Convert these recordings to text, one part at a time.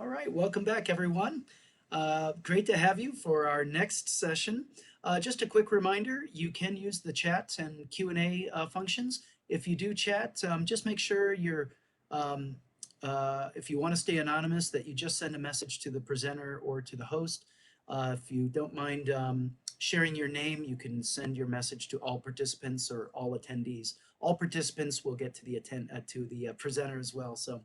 All right, welcome back, everyone. Great to have you for our next session. Just a quick reminder, you can use the chat and Q&A functions. If you do chat, just make sure um, if you want to stay anonymous, that you just send a message to the presenter or to the host. If you don't mind sharing your name, you can send your message to all participants or all attendees. All participants will get to the presenter as well. So.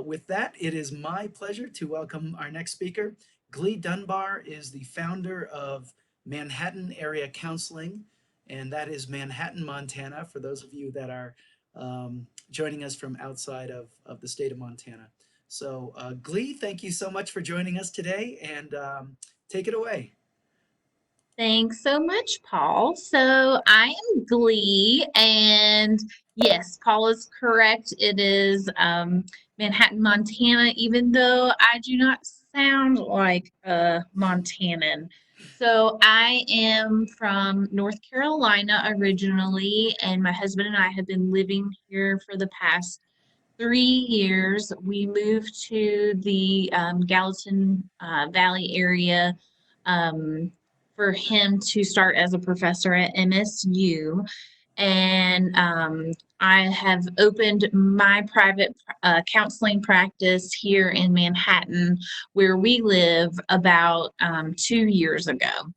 With that, it is my pleasure to welcome our next speaker. Glee Dunbar is the founder of Manhattan Area Counseling, and that is Manhattan, Montana, for those of you that are joining us from outside of the state of Montana. So, Glee, thank you so much for joining us today, and take it away. Thanks so much, Paul. So I am Glee, and yes, Paul is correct. It is Manhattan, Montana, even though I do not sound like a Montanan. So I am from North Carolina originally, and my husband and I have been living here for the past 3 years. We moved to the Gallatin Valley area. For him to start as a professor at MSU. And I have opened my private counseling practice here in Manhattan, where we live, about 2 years ago.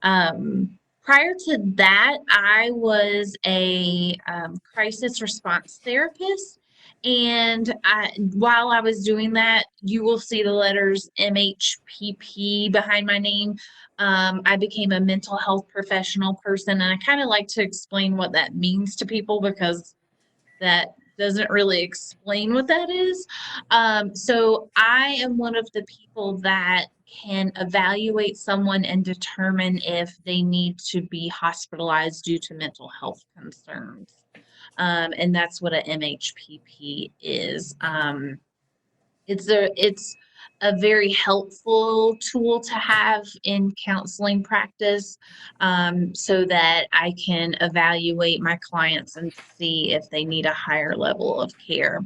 Prior to that, I was a crisis response therapist. And while I was doing that, you will see the letters MHPP behind my name. I became a mental health professional person, and I kind of like to explain what that means to people because that doesn't really explain what that is. So I am one of the people that can evaluate someone and determine if they need to be hospitalized due to mental health concerns. And that's what a MHPP is. It's a very helpful tool to have in counseling practice, so that I can evaluate my clients and see if they need a higher level of care.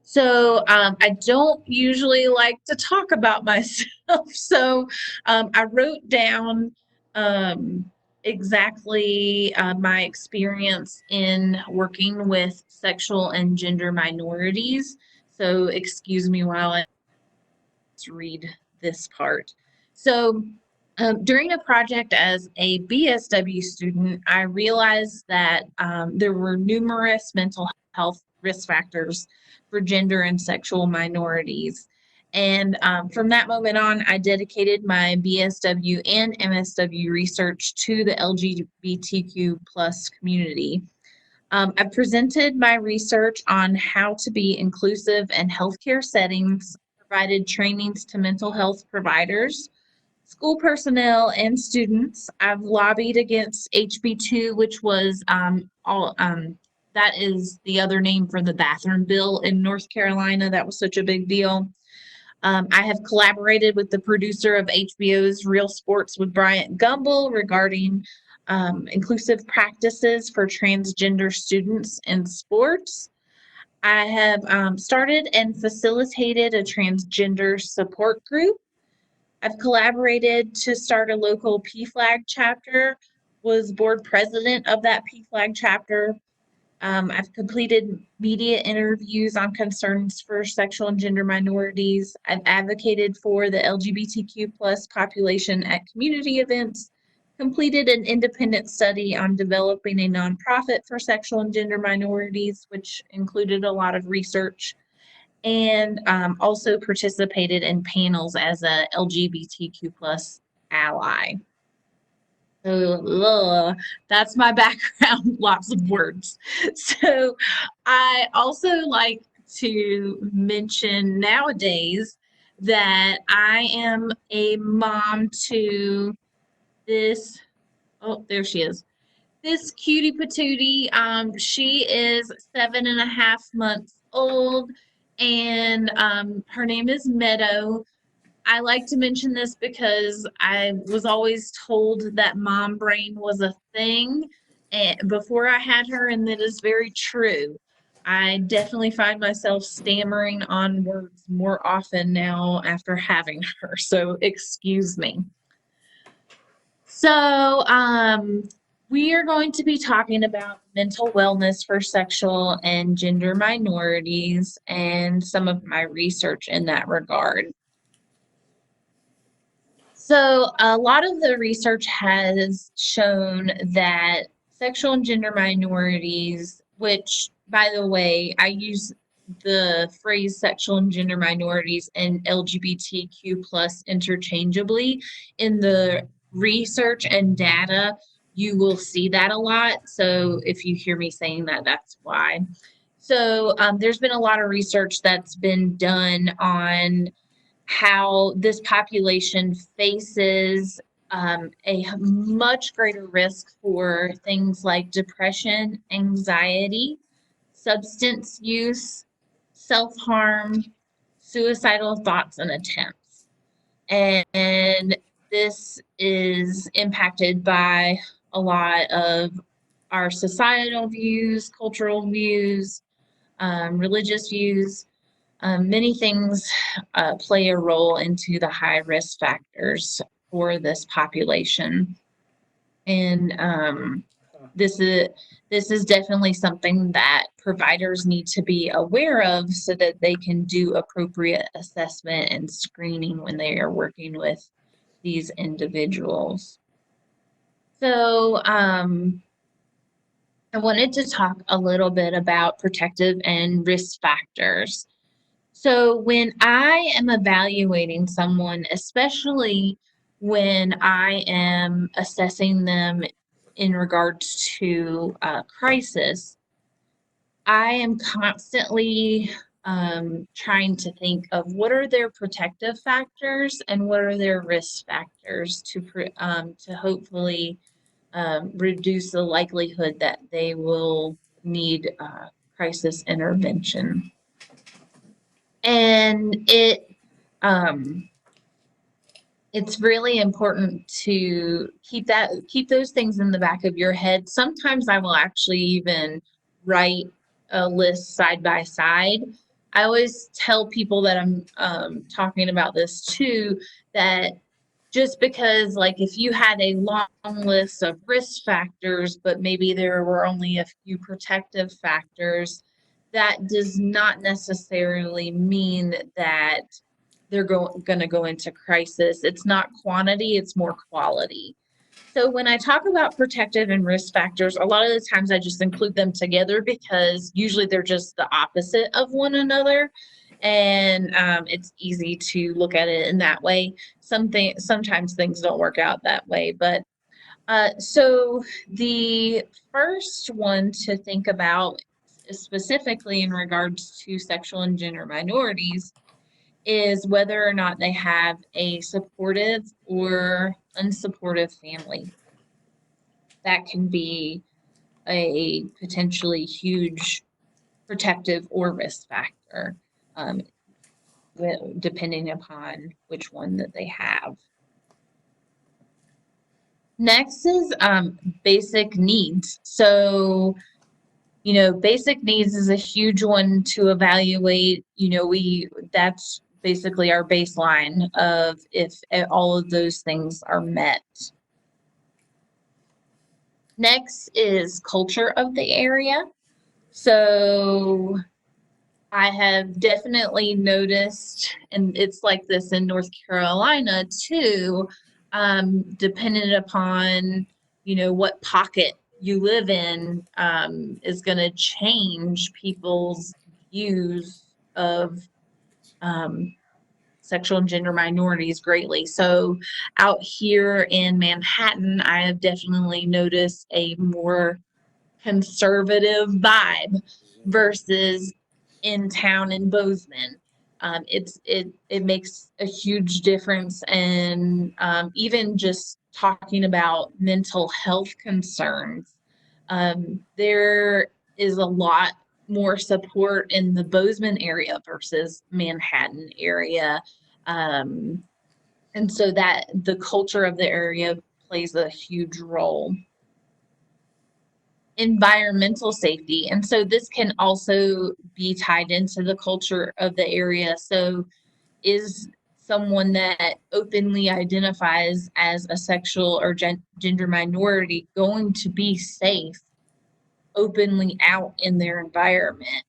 So I don't usually like to talk about myself. So I wrote down exactly my experience in working with sexual and gender minorities. So excuse me while I read this part. So during a project as a BSW student, I realized that there were numerous mental health risk factors for gender and sexual minorities. And from that moment on, I dedicated my BSW and MSW research to the LGBTQ plus community. I presented my research on how to be inclusive in healthcare settings, provided trainings to mental health providers, school personnel, and students. I've lobbied against HB2, which was that is the other name for the bathroom bill in North Carolina. That was such a big deal. I have collaborated with the producer of HBO's Real Sports with Bryant Gumbel regarding inclusive practices for transgender students in sports. I have started and facilitated a transgender support group. I've collaborated to start a local PFLAG chapter, was board president of that PFLAG chapter. I've completed media interviews on concerns for sexual and gender minorities. I've advocated for the LGBTQ plus population at community events, completed an independent study on developing a nonprofit for sexual and gender minorities, which included a lot of research, and also participated in panels as a LGBTQ plus ally. So that's my background, lots of words. So I also like to mention nowadays that I am a mom to this, oh, there she is. This cutie patootie, she is 7.5 months old, and her name is Meadow. I like to mention this because I was always told that mom brain was a thing before I had her, and that is very true. I definitely find myself stammering on words more often now after having her, so excuse me. So, we are going to be talking about mental wellness for sexual and gender minorities and some of my research in that regard. So, a lot of the research has shown that sexual and gender minorities, which, by the way, I use the phrase sexual and gender minorities and LGBTQ plus interchangeably in the research and data. You will see that a lot. So, if you hear me saying that, that's why. So, there's been a lot of research that's been done on how this population faces a much greater risk for things like depression, anxiety, substance use, self-harm, suicidal thoughts and attempts. And this is impacted by a lot of our societal views, cultural views, religious views. Many things play a role into the high risk factors for this population. And this is definitely something that providers need to be aware of so that they can do appropriate assessment and screening when they are working with these individuals. So I wanted to talk a little bit about protective and risk factors. So when I am evaluating someone, especially when I am assessing them in regards to crisis, I am constantly trying to think of what are their protective factors and what are their risk factors to hopefully reduce the likelihood that they will need crisis intervention. And it's really important to keep those things in the back of your head. Sometimes I will actually even write a list side by side. I always tell people that I'm talking about this too, that just because, like, if you had a long list of risk factors, but maybe there were only a few protective factors, that does not necessarily mean that they're going to go into crisis. It's not quantity, it's more quality. So when I talk about protective and risk factors, a lot of the times I just include them together because usually they're just the opposite of one another. And it's easy to look at it in that way. Sometimes things don't work out that way. But so the first one to think about specifically in regards to sexual and gender minorities is whether or not they have a supportive or unsupportive family. That can be a potentially huge protective or risk factor, depending upon which one that they have. Next is basic needs. So, basic needs is a huge one to evaluate. That's basically our baseline of if all of those things are met. Next is culture of the area. So I have definitely noticed, and it's like this in North Carolina too, dependent upon, what pocket you live in, is going to change people's views of sexual and gender minorities greatly. So out here in Manhattan, I have definitely noticed a more conservative vibe versus in town in Bozeman. It makes a huge difference, and even just talking about mental health concerns, there is a lot more support in the Bozeman area versus Manhattan area, and so that the culture of the area plays a huge role. environmental safety. And so this can also be tied into the culture of the area. So is someone that openly identifies as a sexual or gender minority going to be safe openly out in their environment?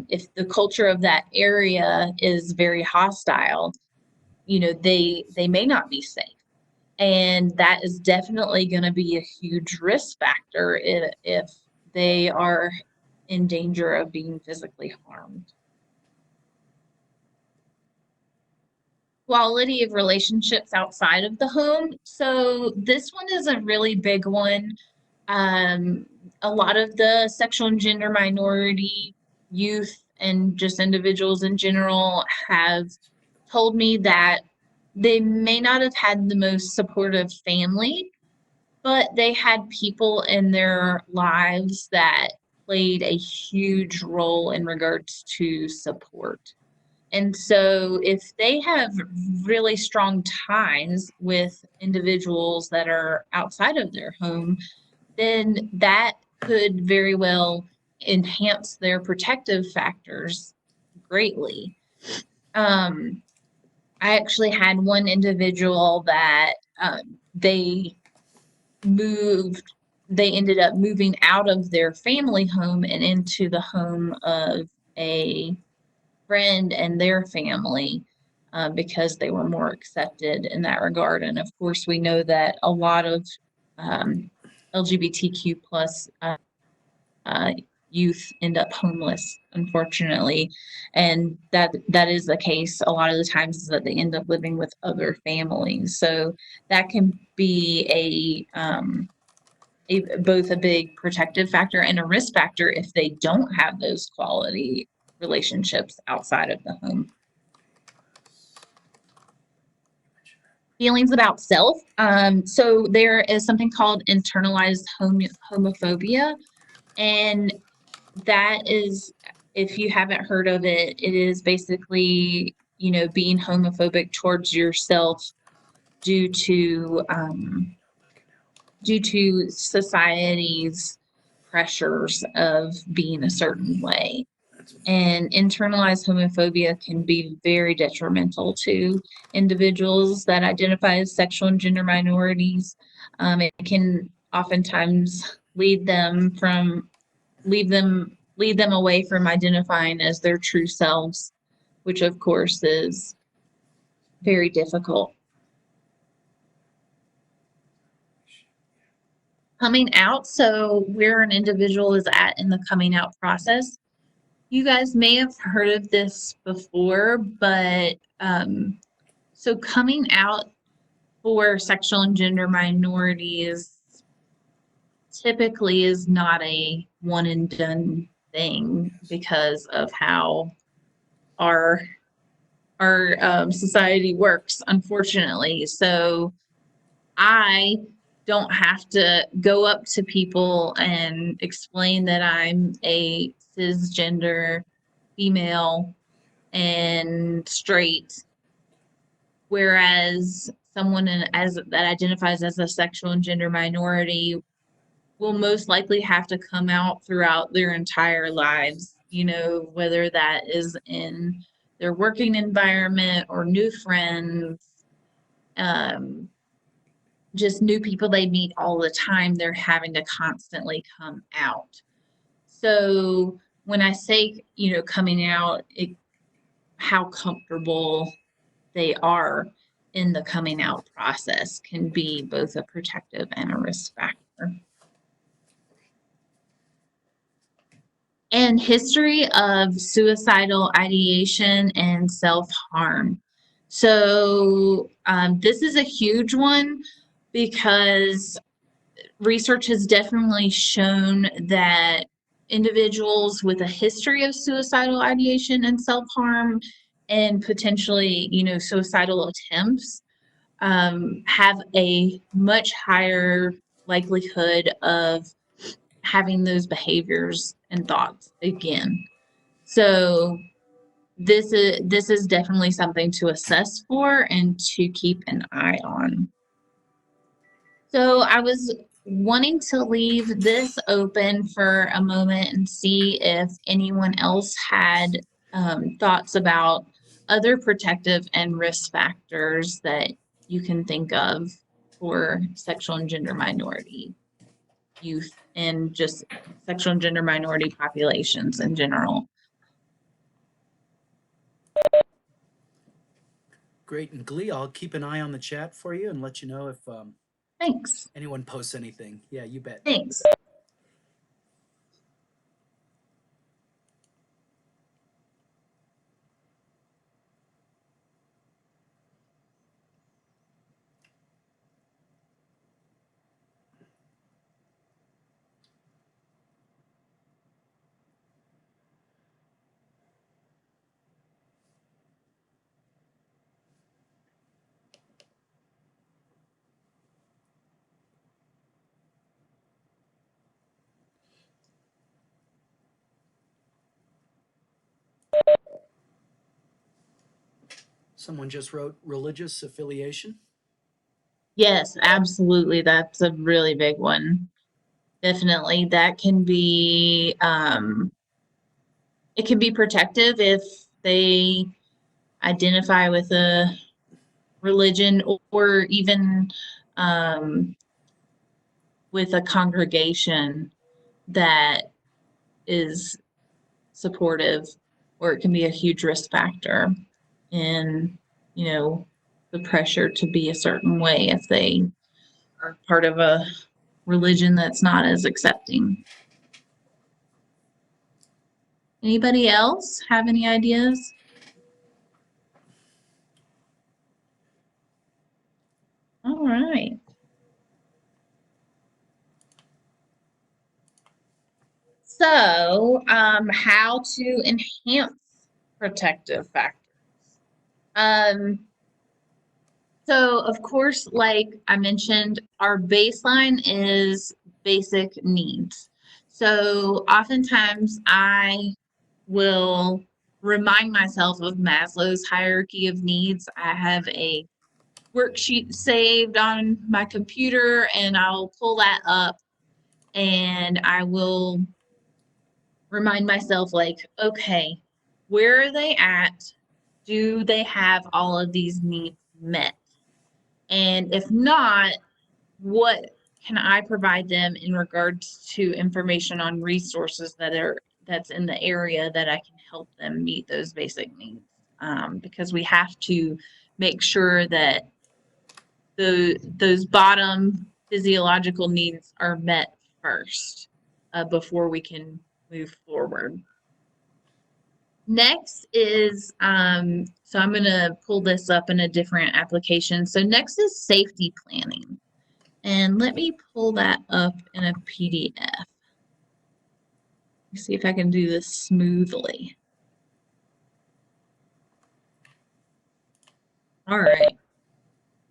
If the culture of that area is very hostile, they may not be safe. And that is definitely going to be a huge risk factor if they are in danger of being physically harmed. Quality of relationships outside of the home. So this one is a really big one. A lot of the sexual and gender minority youth and just individuals in general have told me that they may not have had the most supportive family, but they had people in their lives that played a huge role in regards to support. And so if they have really strong ties with individuals that are outside of their home, then that could very well enhance their protective factors greatly. I actually had one individual that they ended up moving out of their family home and into the home of a friend and their family because they were more accepted in that regard. And of course, we know that a lot of LGBTQ plus youth end up homeless, unfortunately, and that is the case a lot of the times, is that they end up living with other families. So that can be both a big protective factor and a risk factor if they don't have those quality relationships outside of the home. Feelings about self. So there is something called internalized homophobia, and that is, if you haven't heard of it, it is basically, being homophobic towards yourself due to society's pressures of being a certain way. And internalized homophobia can be very detrimental to individuals that identify as sexual and gender minorities. It can oftentimes lead them away from identifying as their true selves, which of course is very difficult. Coming out. So where an individual is at in the coming out process. You guys may have heard of this before, but so coming out for sexual and gender minorities typically is not a one and done thing because of how our society works, unfortunately. So I don't have to go up to people and explain that I'm a cisgender female and straight, whereas someone that identifies as a sexual and gender minority will most likely have to come out throughout their entire lives, whether that is in their working environment or new friends, just new people they meet all the time. They're having to constantly come out. So when I say, coming out, how comfortable they are in the coming out process can be both a protective and a risk factor. And history of suicidal ideation and self-harm. So this is a huge one because research has definitely shown that individuals with a history of suicidal ideation and self-harm and potentially, suicidal attempts have a much higher likelihood of having those behaviors and thoughts again. So this is definitely something to assess for and to keep an eye on. So I was wanting to leave this open for a moment and see if anyone else had thoughts about other protective and risk factors that you can think of for sexual and gender minority youth and just sexual and gender minority populations in general. Great. And Glee, I'll keep an eye on the chat for you and let you know if Thanks. anyone posts anything. Yeah, you bet. Thanks. Someone just wrote religious affiliation. Yes, absolutely. That's a really big one. Definitely. That can be it can be protective if they identify with a religion or even with a congregation that is supportive, or it can be a huge risk factor in, the pressure to be a certain way if they are part of a religion that's not as accepting. Anybody else have any ideas? All right. So, how to enhance protective factors? So, of course, like I mentioned, our baseline is basic needs. So, oftentimes I will remind myself of Maslow's hierarchy of needs. I have a worksheet saved on my computer, and I'll pull that up and I will remind myself, like, okay, where are they at? Do they have all of these needs met? And if not, what can I provide them in regards to information on resources that's in the area that I can help them meet those basic needs? Because we have to make sure that those bottom physiological needs are met first before we can move forward. Next is, so I'm going to pull this up in a different application. So next is safety planning. And let me pull that up in a PDF. See if I can do this smoothly. All right.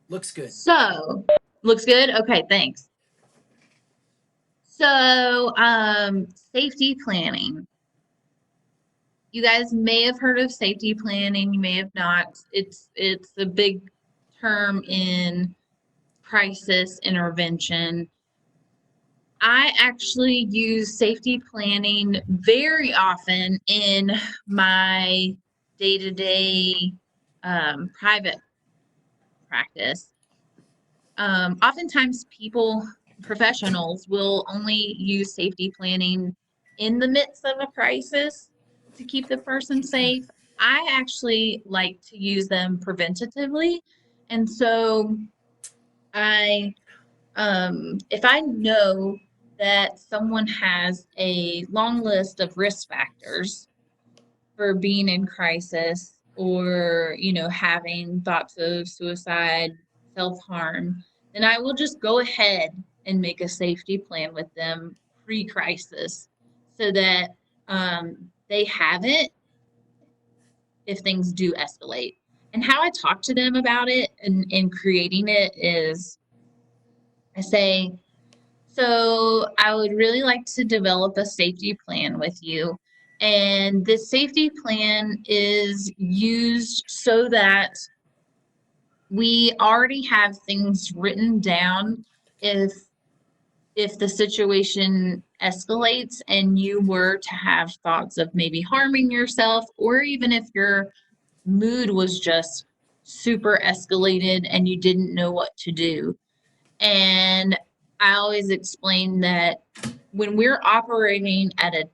Looks good. So, looks good? Okay, thanks. So, safety planning. You guys may have heard of safety planning, you may have not. It's a big term in crisis intervention. I actually use safety planning very often in my day-to-day private practice. Oftentimes professionals will only use safety planning in the midst of a crisis to keep the person safe. I actually like to use them preventatively. And so if I know that someone has a long list of risk factors for being in crisis or, having thoughts of suicide, self-harm, then I will just go ahead and make a safety plan with them pre-crisis so that they have it if things do escalate. And how I talk to them about it and creating it is I say, so I would really like to develop a safety plan with you. And this safety plan is used so that we already have things written down if if the situation escalates and you were to have thoughts of maybe harming yourself, or even if your mood was just super escalated and you didn't know what to do. And I always explain that when we're operating at a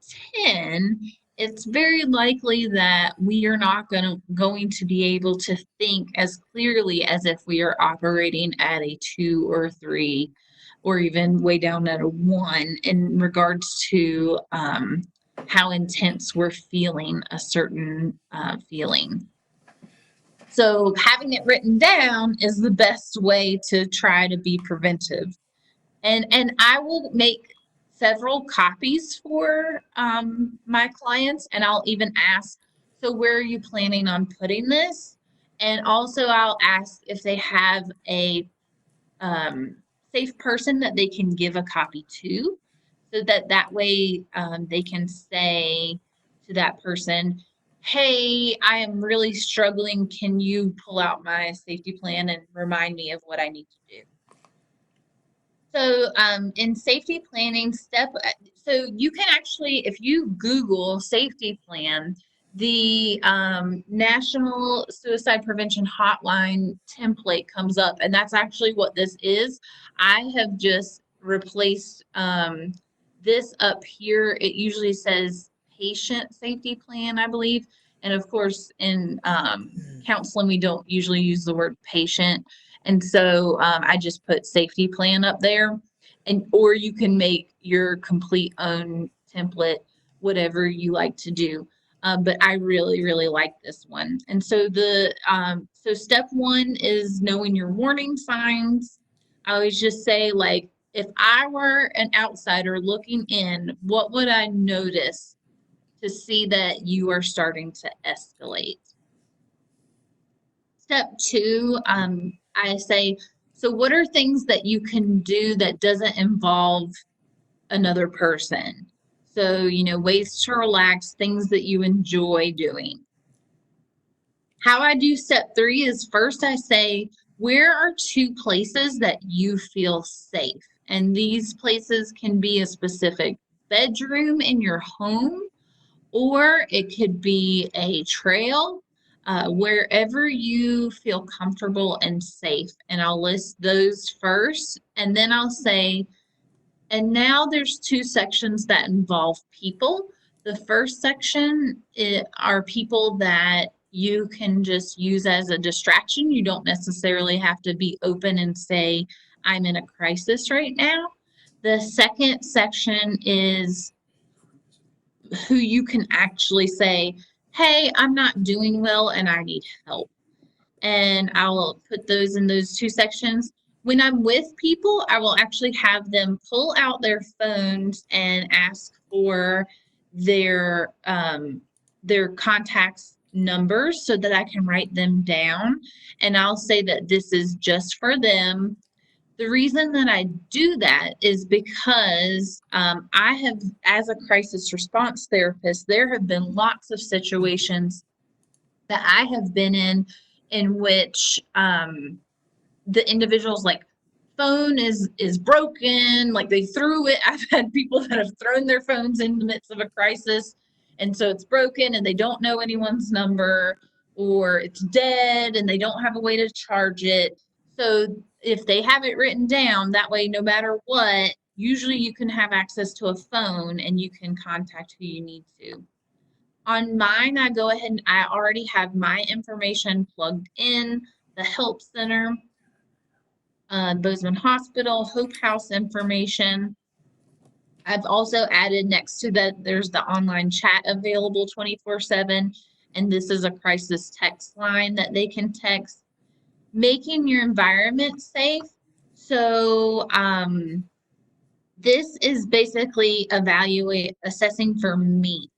10, it's very likely that we are not going to be able to think as clearly as if we are operating at a 2 or 3, or even way down at a 1 in regards to how intense we're feeling a certain feeling. So having it written down is the best way to try to be preventive. And I will make several copies for my clients, and I'll even ask, so where are you planning on putting this? And also I'll ask if they have a safe person that they can give a copy to, so that way they can say to that person, hey, I am really struggling. Can you pull out my safety plan and remind me of what I need to do? So in safety planning so you can actually, if you Google safety plan, the National Suicide Prevention Hotline template comes up, and that's actually what this is. I have just replaced this up here. It usually says patient safety plan, I believe. And of course, in counseling, we don't usually use the word patient. And so I just put safety plan up there, or you can make your complete own template, whatever you like to do. But I really, really like this one. And so so step 1 is knowing your warning signs. I always just say, like, if I were an outsider looking in, what would I notice to see that you are starting to escalate? Step 2, I say, so what are things that you can do that doesn't involve another person? So, ways to relax, things that you enjoy doing. How I do step 3 is, first I say, where are 2 places that you feel safe? And these places can be a specific bedroom in your home, or it could be a trail, wherever you feel comfortable and safe. And I'll list those first, and then I'll say, and now there's 2 sections that involve people. The first section are people that you can just use as a distraction. You don't necessarily have to be open and say, I'm in a crisis right now. The second section is who you can actually say, hey, I'm not doing well and I need help. And I'll put those in those 2 sections. When I'm with people, I will actually have them pull out their phones and ask for their contacts numbers so that I can write them down. And I'll say that this is just for them. The reason that I do that is because I have, as a crisis response therapist, there have been lots of situations that I have been in which the individual's like phone is broken, like they threw it. I've had people that have thrown their phones in the midst of a crisis, and so it's broken and they don't know anyone's number, or it's dead and they don't have a way to charge it. So if they have it written down, that way, no matter what, usually you can have access to a phone and you can contact who you need to. On mine, I go ahead and I already have my information plugged in, the help center, Bozeman Hospital, Hope House information. I've also added next to that, there's the online chat available 24/7, and this is a crisis text line that they can text. Making your environment safe. So this is basically assessing for me.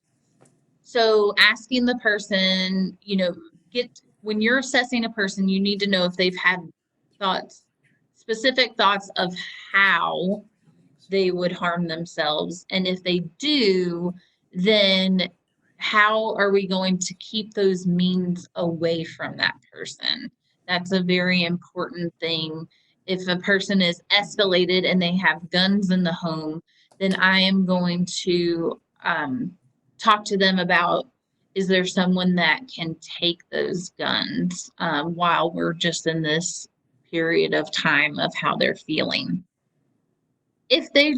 So asking the person, when you're assessing a person, you need to know if they've had specific thoughts of how they would harm themselves. And if they do, then how are we going to keep those means away from that person? That's a very important thing, if a person is escalated and they have guns in the home, then I am going to talk to them about, is there someone that can take those guns while we're just in this period of time of how they're feeling. If they've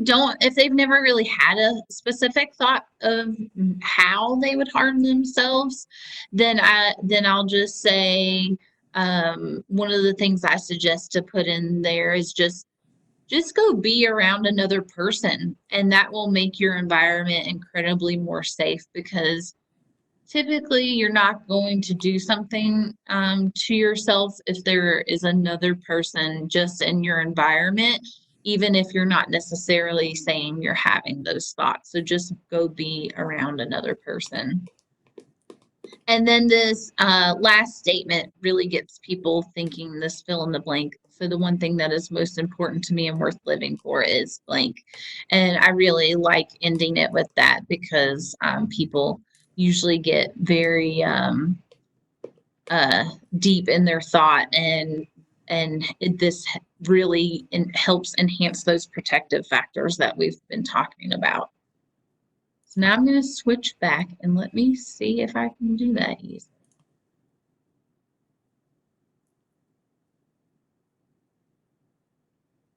never really had a specific thought of how they would harm themselves, then I'll just say, one of the things I suggest to put in there is just go be around another person, and that will make your environment incredibly more safe, because typically you're not going to do something to yourself if there is another person just in your environment, even if you're not necessarily saying you're having those thoughts. So just go be around another person. And then this last statement really gets people thinking, this fill in the blank. So the one thing that is most important to me and worth living for is blank. And I really like ending it with that, because people usually get very deep in their thought, and this really helps enhance those protective factors that we've been talking about. So now I'm going to switch back and let me see if I can do that easily.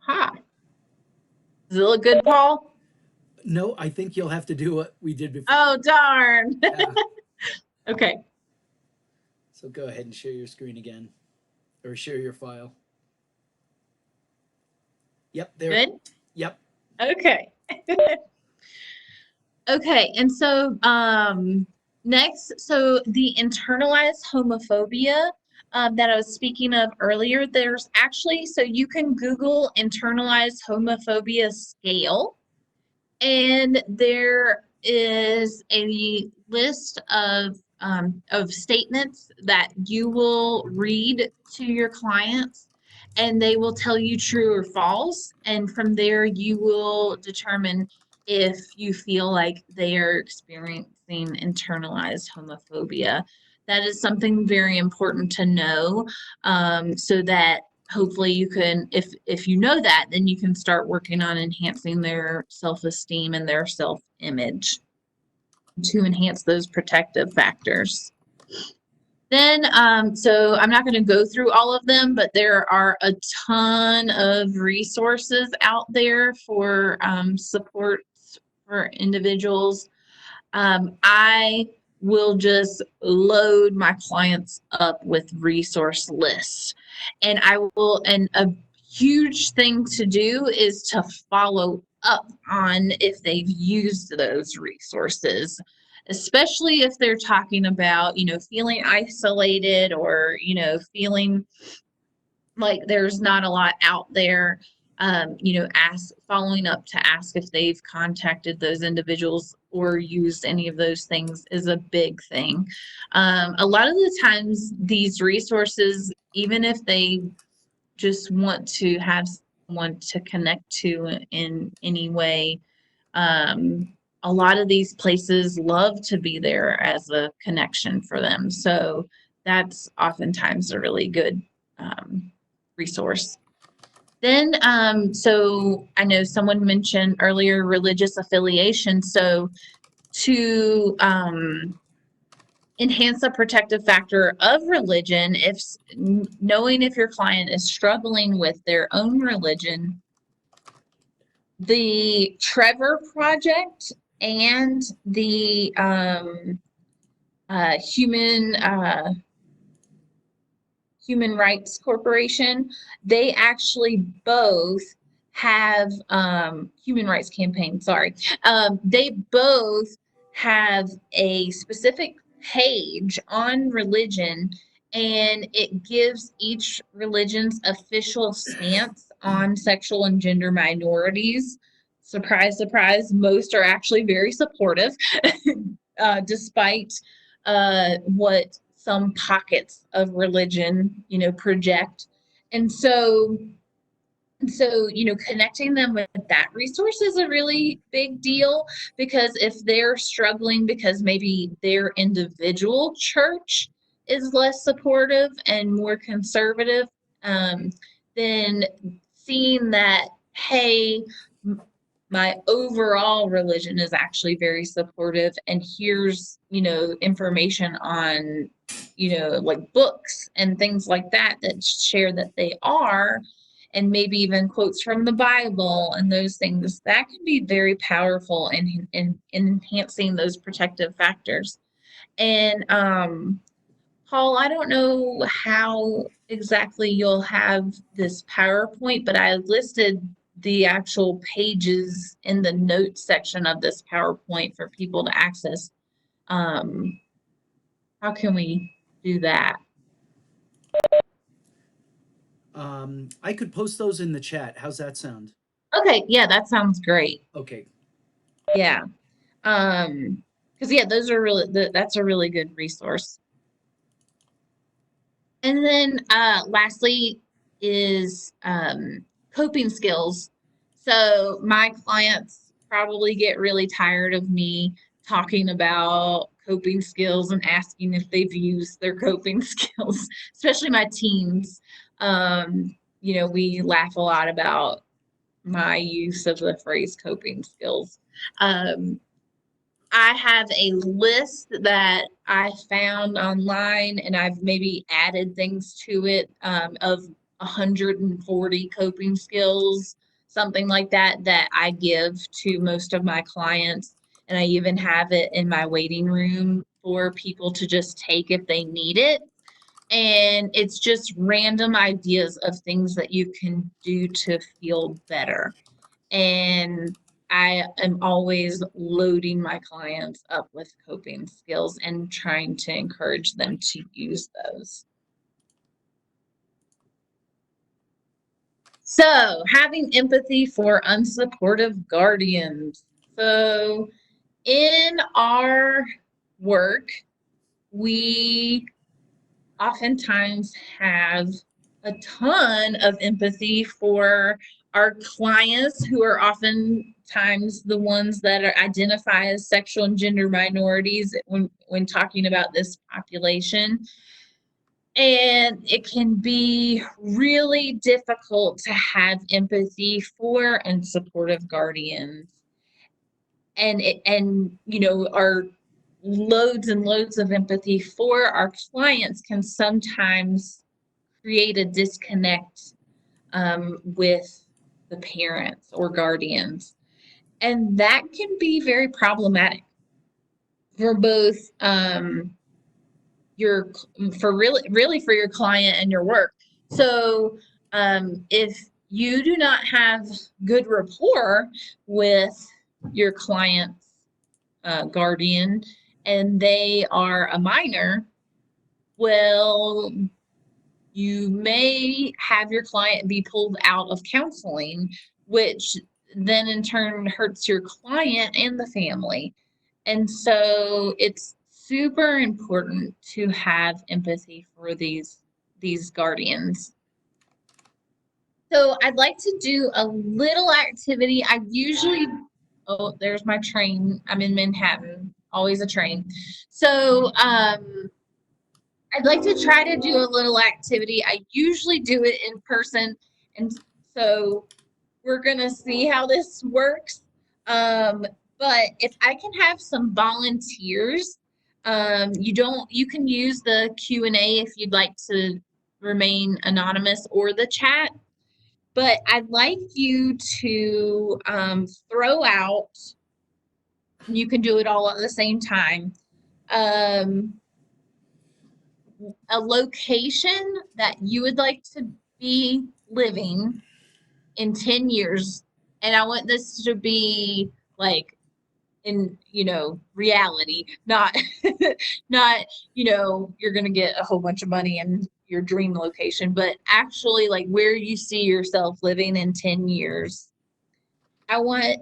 Ha! Does it look good, Paul? No, I think you'll have to do what we did before. Oh, darn. Yeah. Okay. So go ahead and share your screen again, or share your file. Yep, there. Good? Yep. Okay. Okay, and so next, so the internalized homophobia that I was speaking of earlier, there's actually, so you can Google internalized homophobia scale, and there is a list of statements that you will read to your clients, and they will tell you true or false. And from there, you will determine if you feel like they are experiencing internalized homophobia. That is something very important to know, so that hopefully you can, if you know that, then you can start working on enhancing their self-esteem and their self-image to enhance those protective factors. Then, so I'm not going to go through all of them, but there are a ton of resources out there for support for individuals. I will just load my clients up with resource lists, and a huge thing to do is to follow up on if they've used those resources, especially if they're talking about, feeling isolated, or, feeling like there's not a lot out there. Following up to ask if they've contacted those individuals or used any of those things is a big thing. A lot of the times these resources, even if they just want to have someone to connect to in any way, a lot of these places love to be there as a connection for them. So that's oftentimes a really good resource. Then, so I know someone mentioned earlier religious affiliation. So to enhance the protective factor of religion, knowing if your client is struggling with their own religion, the Trevor Project and the Human Rights Corporation, they actually both have Human Rights Campaign, sorry. They both have a specific page on religion, and it gives each religion's official stance on sexual and gender minorities. Surprise, surprise, most are actually very supportive, despite what some pockets of religion, project. And so, connecting them with that resource is a really big deal, because if they're struggling because maybe their individual church is less supportive and more conservative, then seeing that, hey, my overall religion is actually very supportive, and here's, information on, like books and things like that that share that they are, and maybe even quotes from the Bible and those things, that can be very powerful in enhancing those protective factors. And Paul, I don't know how exactly you'll have this PowerPoint, but I listed the actual pages in the notes section of this PowerPoint for people to access. How can we do that? I could post those in the chat. How's that sound? Okay, yeah, that sounds great. Okay. Yeah. Because yeah, those are that's a really good resource. And then lastly is coping skills. So my clients probably get really tired of me talking about coping skills and asking if they've used their coping skills, especially my teens. We laugh a lot about my use of the phrase coping skills. I have a list that I found online, and I've maybe added things to it, of 140 coping skills, something like that, that I give to most of my clients. And I even have it in my waiting room for people to just take if they need it. And it's just random ideas of things that you can do to feel better. And I am always loading my clients up with coping skills and trying to encourage them to use those. So, having empathy for unsupportive guardians. So, in our work, we oftentimes have a ton of empathy for our clients, who are oftentimes the ones that are identify as sexual and gender minorities when talking about this population. And it can be really difficult to have empathy for unsupportive guardians. Our loads and loads of empathy for our clients can sometimes create a disconnect with the parents or guardians. And that can be very problematic for both really for your client and your work. So if you do not have good rapport with your client's guardian, and they are a minor, well, you may have your client be pulled out of counseling, which then in turn hurts your client and the family. And so it's super important to have empathy for these guardians. So I'd like to do a little activity. Oh, there's my train. I'm in Manhattan, always a train. So I'd like to try to do a little activity. I usually do it in person, and so we're gonna see how this works. But if I can have some volunteers, you can use the Q&A if you'd like to remain anonymous, or the chat. But I'd like you to throw out, you can do it all at the same time, a location that you would like to be living in 10 years. And I want this to be like in, reality, not, not, you're going to get a whole bunch of money in your dream location, but actually like where you see yourself living in 10 years. I want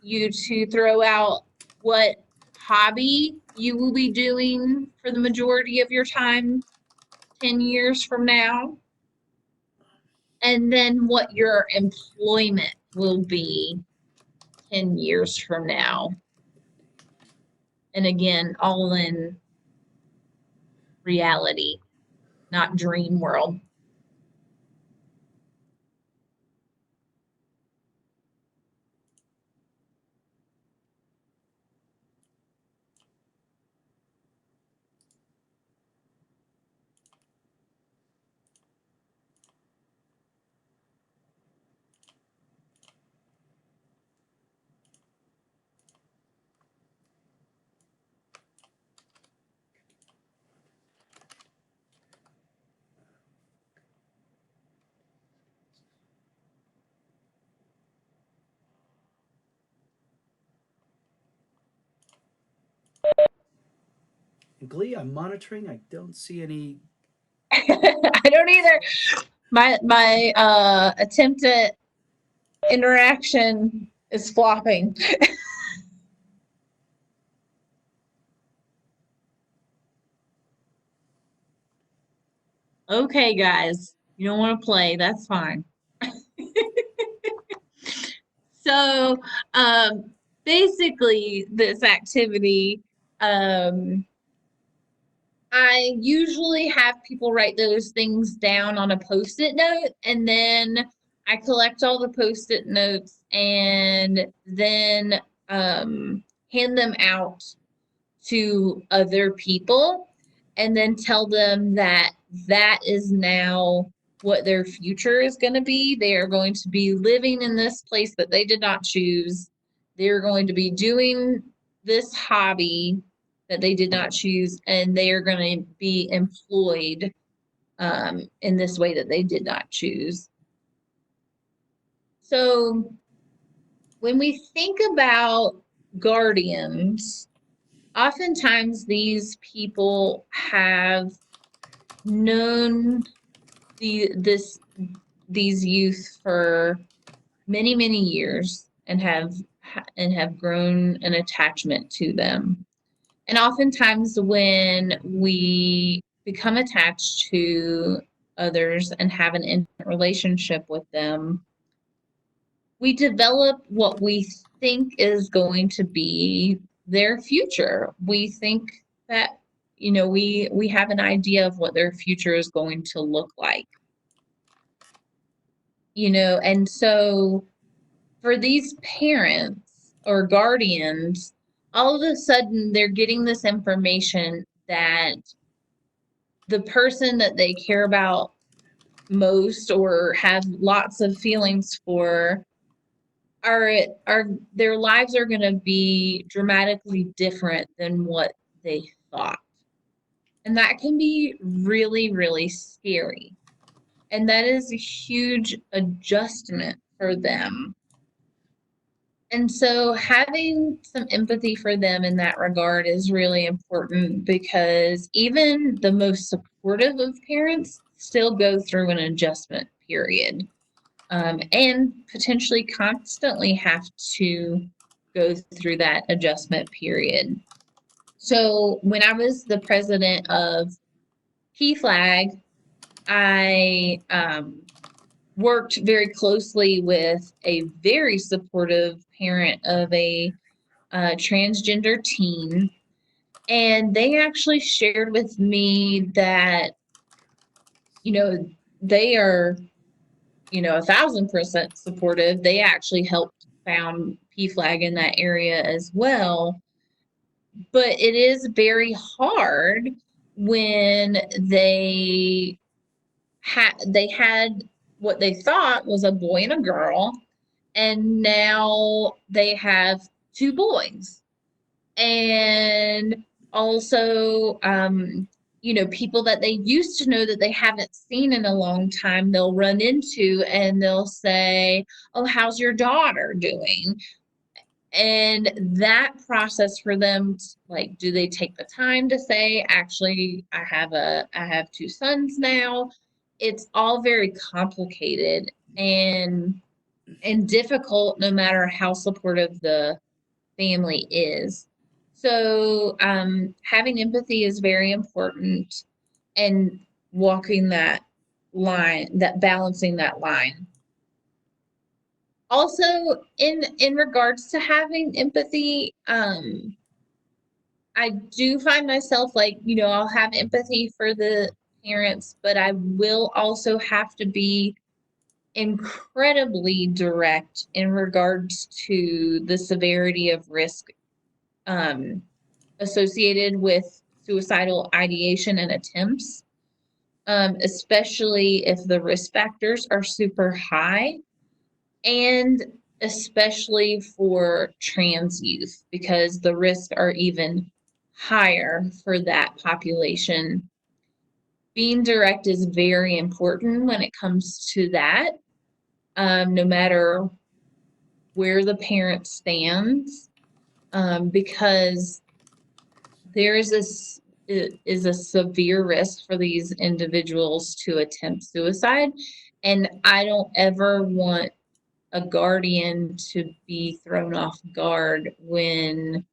you to throw out what hobby you will be doing for the majority of your time 10 years from now, and then what your employment will be 10 years from now. And again, all in reality, not dream world. Glee. I'm monitoring. I don't see any. I don't either. My attempt at interaction is flopping. Okay, guys, you don't want to play. That's fine. So, um, basically, this activity, um, I usually have people write those things down on a Post-it note, and then I collect all the Post-it notes and then hand them out to other people and then tell them that that is now what their future is going to be. They are going to be living in this place that they did not choose. They're going to be doing this hobby that they did not choose, and they are going to be employed in this way that they did not choose. So when we think about guardians, oftentimes these people have known these youth for many years and have grown an attachment to them. And oftentimes when we become attached to others and have an intimate relationship with them, we develop what we think is going to be their future. We think that, we have an idea of what their future is going to look like. And so for these parents or guardians, all of a sudden they're getting this information that the person that they care about most or have lots of feelings for are their lives are going to be dramatically different than what they thought. And that can be really scary. And that is a huge adjustment for them. And so having some empathy for them in that regard is really important, because even the most supportive of parents still go through an adjustment period, and potentially constantly have to go through that adjustment period. So when I was the president of PFLAG, I worked very closely with a very supportive parent of a transgender teen. And they actually shared with me that, they are, 1,000% supportive. They actually helped found PFLAG in that area as well. But it is very hard when they had what they thought was a boy and a girl, and now they have two boys. And also, people that they used to know that they haven't seen in a long time, they'll run into and they'll say, "Oh, how's your daughter doing?" And that process for them, like, do they take the time to say, "Actually, I have two sons now"? It's all very complicated and difficult, no matter how supportive the family is. So having empathy is very important, and walking that line, that balancing that line. Also, in regards to having empathy, I do find myself, like, I'll have empathy for the parents, but I will also have to be incredibly direct in regards to the severity of risk associated with suicidal ideation and attempts, especially if the risk factors are super high, and especially for trans youth, because the risks are even higher for that population. Being direct is very important when it comes to that, no matter where the parent stands, because there is this it is a severe risk for these individuals to attempt suicide. And I don't ever want a guardian to be thrown off guard when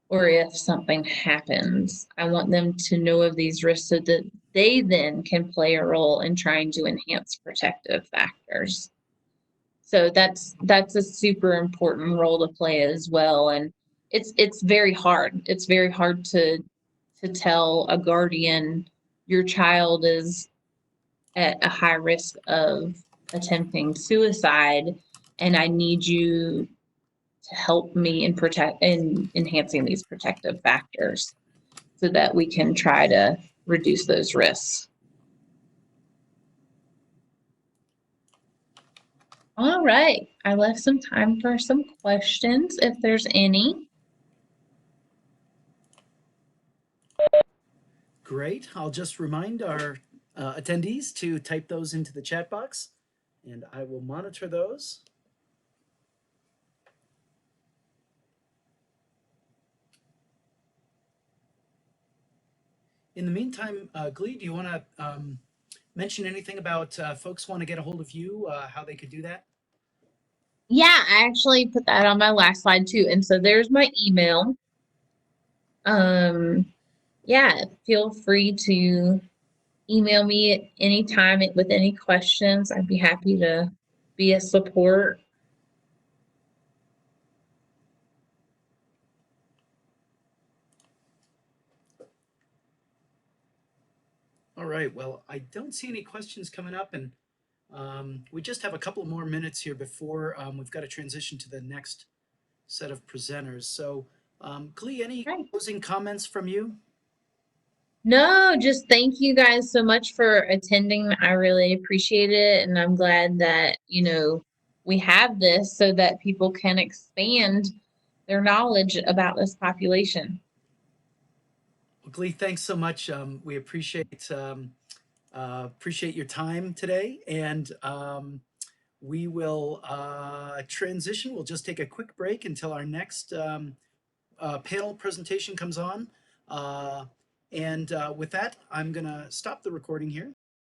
or if something happens. I want them to know of these risks so that they then can play a role in trying to enhance protective factors. So that's a super important role to play as well. And it's very hard. It's very hard to tell a guardian your child is at a high risk of attempting suicide, and I need you to help me in enhancing these protective factors so that we can try to reduce those risks. All right, I left some time for some questions if there's any. Great. I'll just remind our attendees to type those into the chat box, and I will monitor those. In the meantime, Glee, do you want to mention anything about folks want to get a hold of you, how they could do that? Yeah, I actually put that on my last slide too. And so there's my email. Yeah, feel free to email me at any time with any questions. I'd be happy to be a support. All right. Well, I don't see any questions coming up, and we just have a couple more minutes here before we've got to transition to the next set of presenters. So, Glee, any Right. closing comments from you? No, just thank you guys so much for attending. I really appreciate it. And I'm glad that, we have this so that people can expand their knowledge about this population. Well, Glee, thanks so much. We appreciate your time today, and we will transition. We'll just take a quick break until our next panel presentation comes on. And with that, I'm going to stop the recording here.